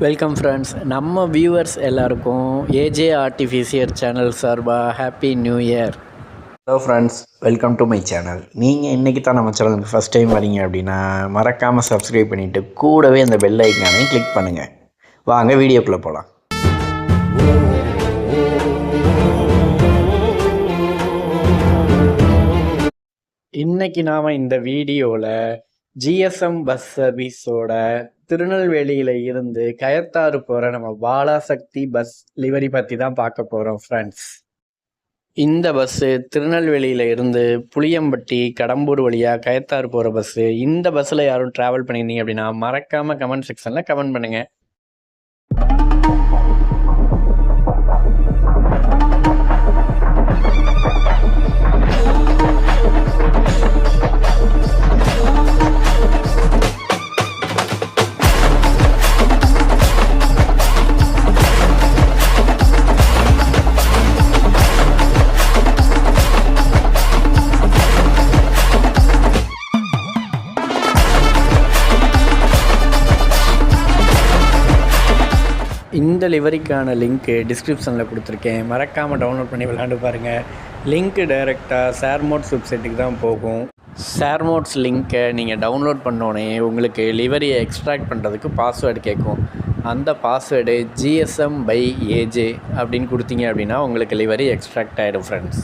Welcome friends. நம்ம viewers எல்லாருக்கும் AJ ஆர்டிஃபிஷியர் channel சார்பாக happy new year. Hello friends, welcome to my channel. நீங்கள் இன்றைக்கி தான் நம்ம சேனலுக்கு ஃபஸ்ட் டைம் வரீங்க அப்படின்னா மறக்காமல் சப்ஸ்கிரைப் பண்ணிவிட்டு கூடவே அந்த பெல் ஐக்கானையும் கிளிக் பண்ணுங்கள். வாங்க வீடியோக்குள்ளே போகலாம். இன்றைக்கி நாம் இந்த வீடியோவில் ஜிஎஸ்எம் பஸ் சர்வீஸோட திருநெல்வேலியில் இருந்து கயத்தாறு போகிற நம்ம பாலாசக்தி பஸ் லிவரி பற்றி தான் பார்க்க போகிறோம் ஃப்ரெண்ட்ஸ். இந்த பஸ்ஸு திருநெல்வேலியில் இருந்து புளியம்பட்டி கடம்பூர் வழியாக கயத்தாறு போகிற பஸ்ஸு. இந்த பஸ்ஸில் யாரும் ட்ராவல் பண்ணியிருந்தீங்க அப்படின்னா மறக்காமல் கமெண்ட் செக்ஷனில் கமெண்ட் பண்ணுங்கள். இந்த லிவரிக்கான லிங்க்கு டிஸ்கிரிப்ஷனில் கொடுத்துருக்கேன். மறக்காமல் டவுன்லோட் பண்ணி விளையாண்டு பாருங்கள். லிங்க்கு டைரெக்டாக ஷேர்மோட்ஸ் வெப்சைட்டுக்கு தான் போகும். ஷேர்மோட்ஸ் லிங்க்கை நீங்கள் டவுன்லோட் பண்ணோடனே உங்களுக்கு லிவரியை எக்ஸ்ட்ராக்ட் பண்ணுறதுக்கு பாஸ்வேர்டு கேட்கும். அந்த பாஸ்வேர்டு GSM/AJ அப்படின்னு கொடுத்தீங்க அப்படின்னா உங்களுக்கு லிவரி எக்ஸ்ட்ராக்ட் ஆகிடும் ஃப்ரெண்ட்ஸ்.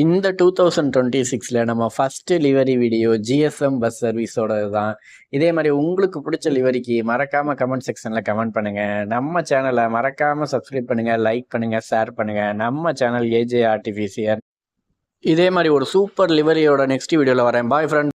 இந்த 2026 நம்ம first livery video GSM bus சர்வீஸோட தான். இதே மாதிரி உங்களுக்கு பிடிச்ச லிவரிக்கு மறக்காமல் கமெண்ட் செக்ஷனில் கமெண்ட் பண்ணுங்கள். நம்ம சேனலை மறக்காமல் சப்ஸ்கிரைப் பண்ணுங்கள், லைக் பண்ணுங்கள், ஷேர் பண்ணுங்கள். நம்ம சேனல் ஏஜே ஆர்டிஃபிஷியர். இதே மாதிரி ஒரு சூப்பர் லிவரியோட நெக்ஸ்ட் வீடியோவில் வரேன். பாய் ஃப்ரெண்ட்.